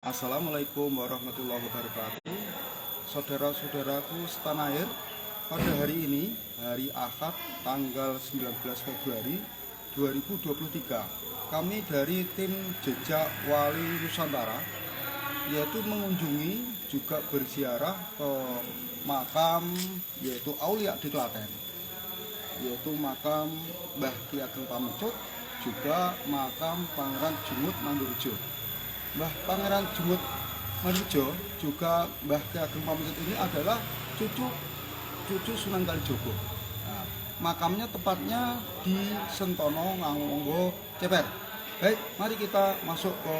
Assalamualaikum warahmatullahi wabarakatuh. Saudara-saudaraku setanah air, pada hari ini, hari Ahad tanggal 19 Februari 2023, kami dari tim Jejak Wali Nusantara yaitu mengunjungi juga berziarah ke makam yaitu Aulia di Klaten, yaitu makam Mbah Ki Ageng Pamecut, juga makam Pangeran Jumud Mandurejo. Mbah Pangeran Jumud Mandurejo juga Mbah Ki Ageng Pamecut ini adalah cucu Sunan Kalijogo. Nah, makamnya tepatnya di Sentono Ngangonggo Ceper. Baik, mari kita masuk ke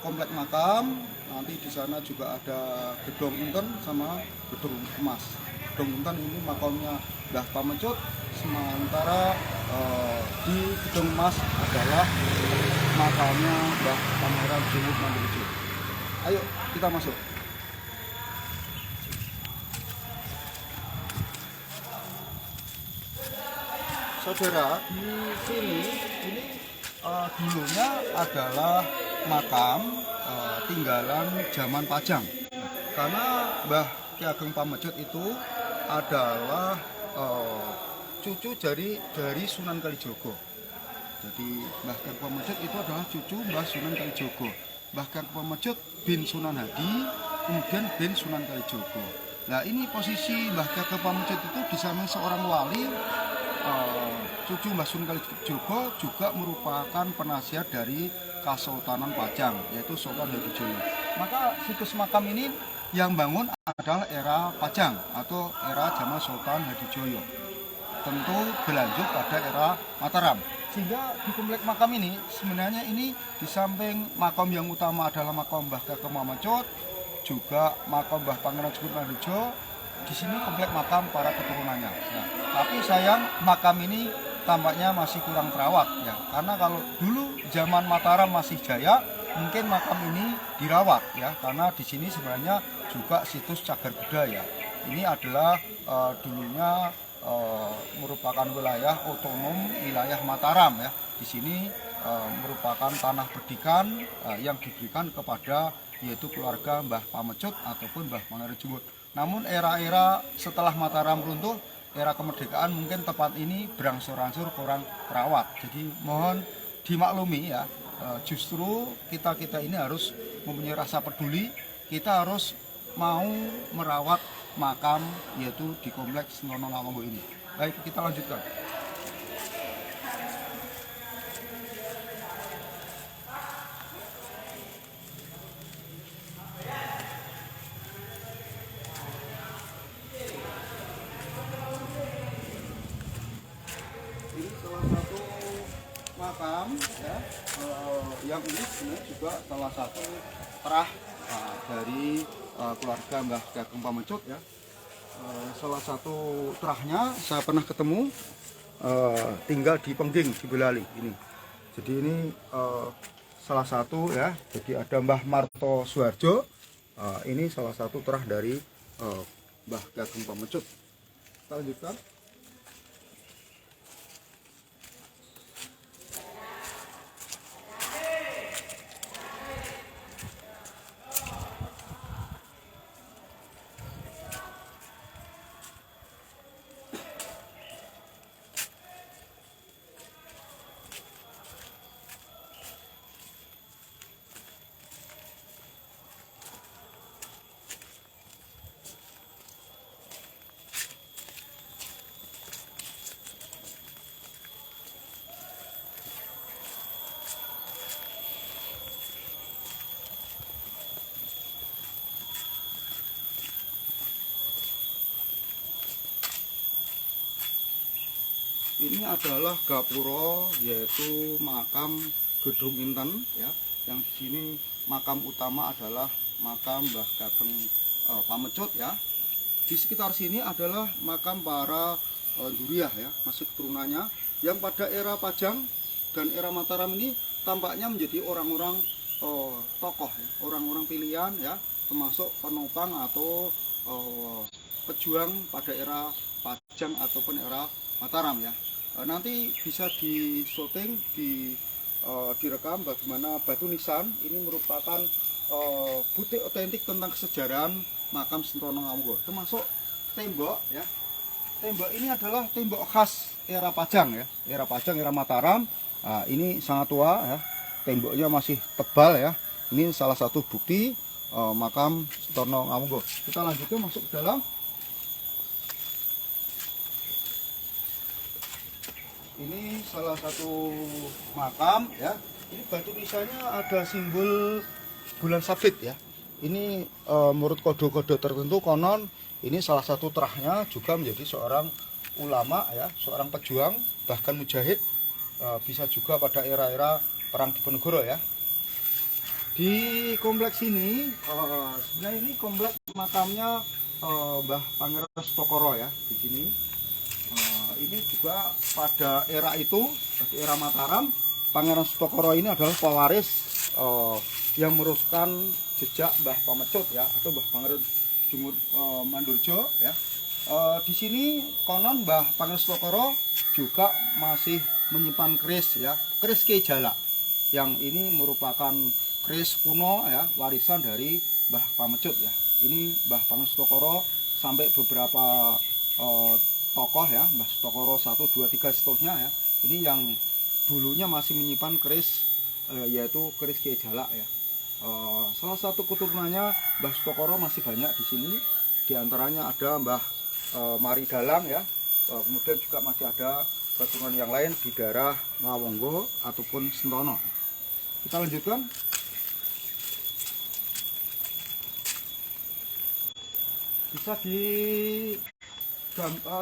komplek makam. Nanti di sana juga ada gedung inten sama gedung emas. Gedung inten ini makamnya Mbah Pamecut, sementara di gedung emas adalah makamnya Mbah Pangeran Jumud Mandurejo. Ayo kita masuk. Saudara, di sini ini dulunya adalah makam tinggalan zaman Pajang. Karena Mbah Ki Ageng Pamecut itu adalah cucu dari Sunan Kalijogo. Jadi Mbah Ki Ageng Pamecut itu adalah cucu Mbah Sunan Kalijogo. Mbah Ki Ageng Pamecut bin Sunan Hadi, kemudian bin Sunan Kalijogo. Nah, ini posisi Mbah Ki Ageng Pamecut itu di samping seorang wali, cucu Mbah Sunan Kalijogo juga merupakan penasihat dari Kesultanan Pajang, yaitu Sultan Hadijoyo. Maka situs makam ini yang bangun adalah era Pajang atau era zaman Sultan Hadijoyo. Tentu berlanjut pada era Mataram. Sehingga di komplek makam ini sebenarnya ini di samping makam yang utama adalah makam Mbah Ki Ageng Pamecut, juga makam Mbah Pangeran Jumud Mandurejo. Di sini komplek makam para keturunannya. Nah, tapi sayang makam ini tampaknya masih kurang terawat ya. Karena kalau dulu zaman Mataram masih jaya, mungkin makam ini dirawat ya. Karena di sini sebenarnya juga situs cagar budaya. Ini adalah dulunya merupakan wilayah otonom wilayah Mataram ya. Di sini merupakan tanah berdikan yang diberikan kepada yaitu keluarga Mbah Pamecut ataupun Mbah Pangeran Jumud. Namun era-era setelah Mataram runtuh, era kemerdekaan mungkin tempat ini berangsur-angsur kurang terawat. Jadi mohon dimaklumi ya, justru kita ini harus mempunyai rasa peduli, kita harus mau merawat makam yaitu di kompleks Sentono Ngangonggo ini. Baik, kita lanjutkan. Ini salah satu makam ya, yang ini sebenarnya juga salah satu terah dari keluarga Mbah Ki Ageng Pamecut ya. Salah satu terahnya saya pernah ketemu tinggal di Pengging di Belali ini. Jadi ini salah satu ya. Jadi ada Mbah Marto Suharjo. Ini salah satu terah dari Mbah Ki Ageng Pamecut. Kita lanjutkan. Ini adalah gapura yaitu makam gedung inten ya. Yang di sini makam utama adalah makam Mbah Ki Ageng Pamecut ya. Di sekitar sini adalah makam para Duriah ya, masih keturunannya yang pada era Pajang dan era Mataram ini tampaknya menjadi orang-orang tokoh ya, orang-orang pilihan ya, termasuk penopang atau pejuang pada era Pajang ataupun era Mataram ya. Nanti bisa di syuting, direkam bagaimana batu nisan ini merupakan bukti otentik tentang kesejarahan makam Sentono Ngawunggo, termasuk tembok ya. Tembok ini adalah tembok khas era Pajang ya, era Pajang, era Mataram. Nah, ini sangat tua ya, temboknya masih tebal ya. Ini salah satu bukti makam Sentono Ngawunggo. Kita lanjutkan masuk ke dalam. Ini salah satu makam ya. Ini batu nisannya ada simbol bulan sabit ya. Ini menurut kode-kode tertentu konon ini salah satu terahnya juga menjadi seorang ulama ya, seorang pejuang bahkan mujahid, bisa juga pada era-era perang Diponegoro ya. Di kompleks ini sebenarnya ini kompleks makamnya Mbah Pangeran Sutokoro ya di sini. Ini juga pada era itu, pada era Mataram, Pangeran Sutokoro ini adalah pewaris yang meneruskan jejak Mbah Pamecut ya, atau Mbah Pangeran Jumud Mandurjo ya. Di sini konon Mbah Pangeran Sutokoro juga masih menyimpan keris ya, keris Ki Jala, yang ini merupakan keris kuno ya, warisan dari Mbah Pamecut ya. Ini Mbah Pangeran Sutokoro sampai beberapa tokoh ya, Mbah Sutokoro 1, 2, 3 seterusnya ya. Ini yang dulunya masih menyimpan keris yaitu keris Ki Jala ya. Salah satu keturunannya Mbah Sutokoro masih banyak di sini. Di antaranya ada Mbah Mari Dalang ya. Kemudian juga masih ada keturunan yang lain di daerah Ngawunggo ataupun Sentono. Kita lanjutkan. Bisa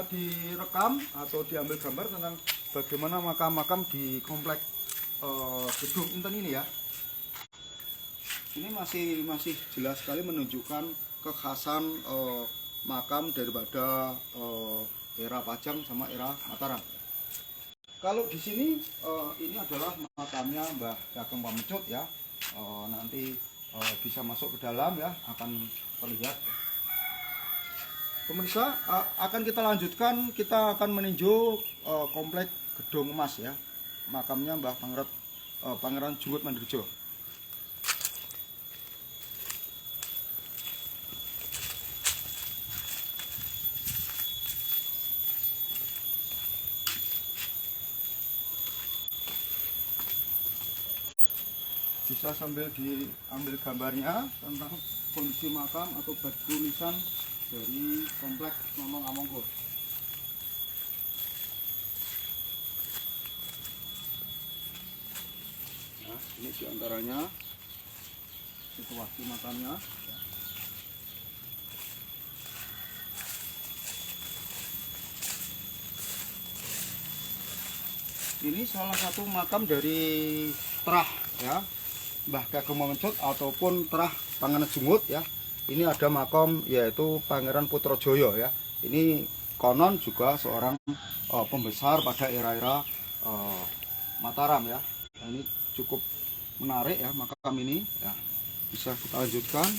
direkam atau diambil gambar tentang bagaimana makam-makam di komplek gedung Inten ini ya. Ini masih jelas sekali menunjukkan kekhasan makam daripada era Pajang sama era Mataram. Kalau di sini ini adalah makamnya Mbah Kakeng Pamecut ya. Nanti bisa masuk ke dalam ya, akan terlihat. Pemirsa, akan kita lanjutkan, kita akan meninjau komplek Gedung Emas ya, makamnya Mbah Pangeran Jumud Mandurjo. Bisa sambil diambil gambarnya tentang kondisi makam atau batu nisan dari kompleks Sentono Ngawunggo. Nah, ini diantaranya situasi makamnya. Ini salah satu makam dari terah ya, Mbah Kakeng Pamecut ataupun terah Pangeran Jumud ya. Ini ada makam yaitu Pangeran Putrojoyo ya. Ini konon juga seorang pembesar pada era-era Mataram ya. Nah, ini cukup menarik ya makam ini ya. Bisa kita lanjutkan.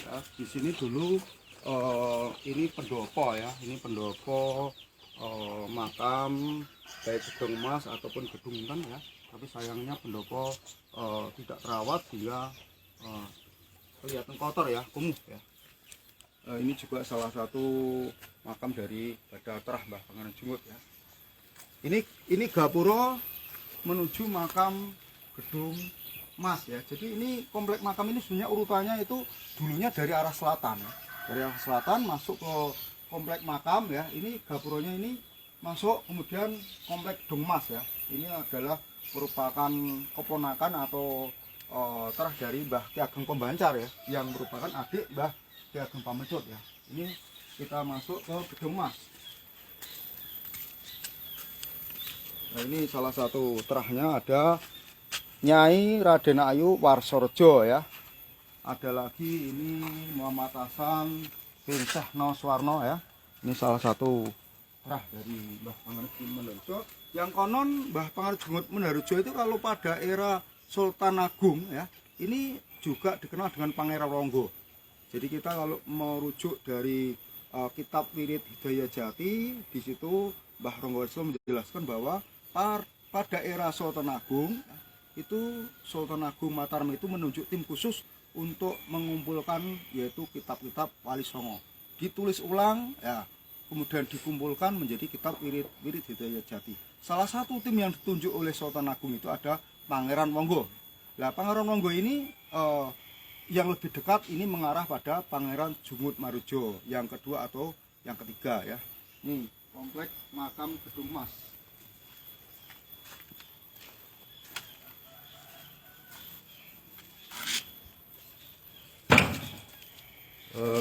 Ya, di sini dulu ini pendopo ya, ini pendopo makam baik Gedung Emas ataupun Gedung Inten ya. Tapi sayangnya pendopo tidak terawat hingga kelihatan kotor ya, kumuh ya. Ini juga salah satu makam dari pada terah Mbah Pangeran Jumud ya. Ini gapura menuju makam Gedung Emas ya. Jadi ini komplek makam ini sebenarnya urutannya itu dulunya dari arah selatan ya. Dari arah selatan masuk ke komplek makam ya. Ini gapuranya ini masuk kemudian komplek Gedung Emas ya. Ini adalah merupakan keponakan atau terah dari Mbah Ki Ageng Pembancar ya, yang merupakan adik Mbah Ki Ageng Pamecut ya. Ini kita masuk ke Gedung Emas. Nah, ini salah satu terahnya ada Nyai Raden Ayu Warsorejo ya. Ada lagi ini Muhammad Hasan bin Syekh Noswarno ya. Ini salah satu terah dari Mbah Pangeran Jungut Mandarujo. Yang konon Mbah Pangeran Jungut Mandarujo itu kalau pada era Sultan Agung ya, ini juga dikenal dengan Pangeran Ronggo. Jadi kita kalau merujuk dari kitab Wirid Hidayah Jati, di situ Mbah Ronggo menjelaskan bahwa pada era Sultan Agung itu Sultan Agung Mataram itu menunjuk tim khusus untuk mengumpulkan yaitu kitab-kitab Wali Songo. Ditulis ulang ya, kemudian dikumpulkan menjadi kitab Wirid Hidayah Jati. Salah satu tim yang ditunjuk oleh Sultan Agung itu ada Pangeran Wonggo. Nah, Pangeran Wonggo ini yang lebih dekat ini mengarah pada Pangeran Jungut Marujo yang kedua atau yang ketiga ya. Ini kompleks makam Gedung Mas.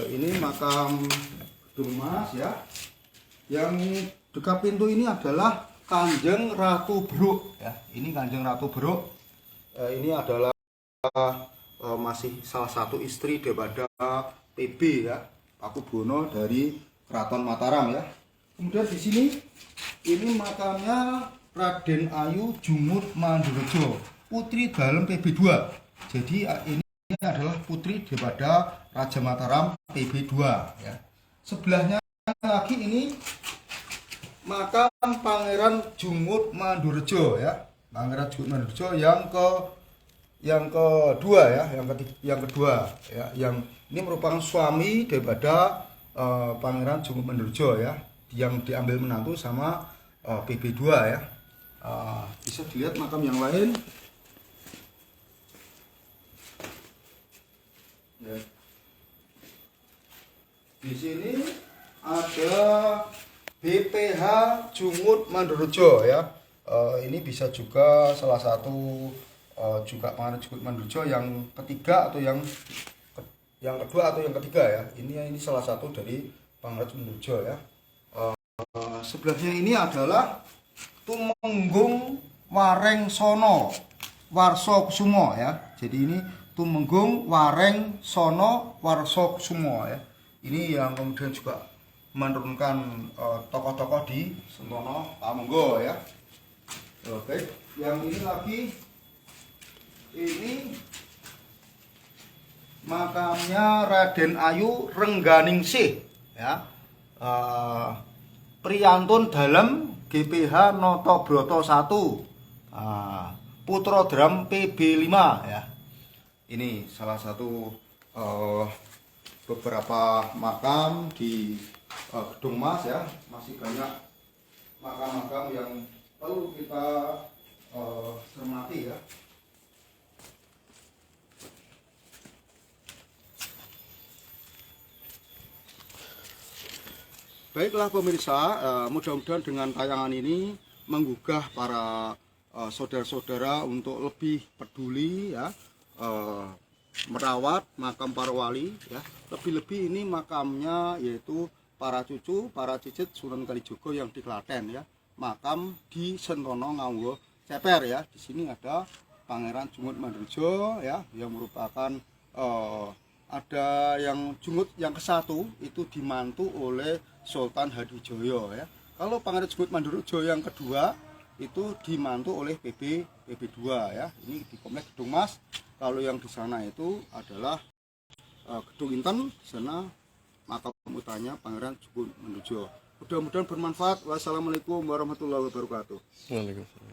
Ini makam Gedung Mas ya. Yang dekat pintu ini adalah Kanjeng Ratu Beruk ya. Ini Kanjeng Ratu Beruk. Ini adalah masih salah satu istri daripada PB ya, Pakubono dari Keraton Mataram ya. Kemudian di sini ini makamnya Raden Ayu Jungut Mandarujo, putri dalam PB2. Jadi ini adalah putri daripada Raja Mataram PB2 ya. Sebelahnya lagi ini makam Pangeran Jungut Mandarujo ya. Pangeran Jungut Mandarujo yang kedua ya, yang kedua ya, yang ini merupakan suami daripada Pangeran Jungut Mandarujo ya, yang diambil menantu sama PB2 ya. Bisa dilihat makam yang lain ya. Di sini ada BPH Jungut Mandarujo ya. Ini bisa juga salah satu juga Pangeran Jungut Mandarujo yang ketiga atau yang kedua atau yang ketiga ya. Ini salah satu dari Pangeran Jungut Mandarujo ya. Sebelahnya ini adalah Tumenggung Wareng Sono Warso Kusumo ya. Jadi ini Tumenggung Wareng Sono Warso Kusumo ya. Ini yang kemudian juga menurunkan tokoh-tokoh di Sentono Pamenggo ya. Oke, yang ini lagi ini makamnya Raden Ayu Rengganingsih ya. Priyantun dalam GPH Notobroto 1 Putra Dram PB5 ya. Ini salah satu beberapa makam di Gedung Mas ya. Masih banyak makam-makam yang perlu kita cermati ya. Baiklah pemirsa, mudah-mudahan dengan tayangan ini menggugah para saudara-saudara untuk lebih peduli ya, merawat makam para wali ya. Lebih-lebih ini makamnya yaitu para cucu, para cicit Sunan Kalijogo yang di Klaten ya. Makam di Sentono Ngawur Ceper ya. Di sini ada Pangeran Jungut Mandarujo ya, yang merupakan ada yang Jungut yang ke-1 itu dimantu oleh Sultan Hadijoyo ya. Kalau Pangeran Jungut Mandarujo yang kedua itu dimantu oleh PB2 ya. Ini di kompleks Gedung Mas. Kalau yang di sana itu adalah Gedung Inten, di sana makam utamanya Pangeran Jungut Mandarujo. Mudah-mudahan bermanfaat. Wassalamualaikum warahmatullahi wabarakatuh. Waalaikumsalam.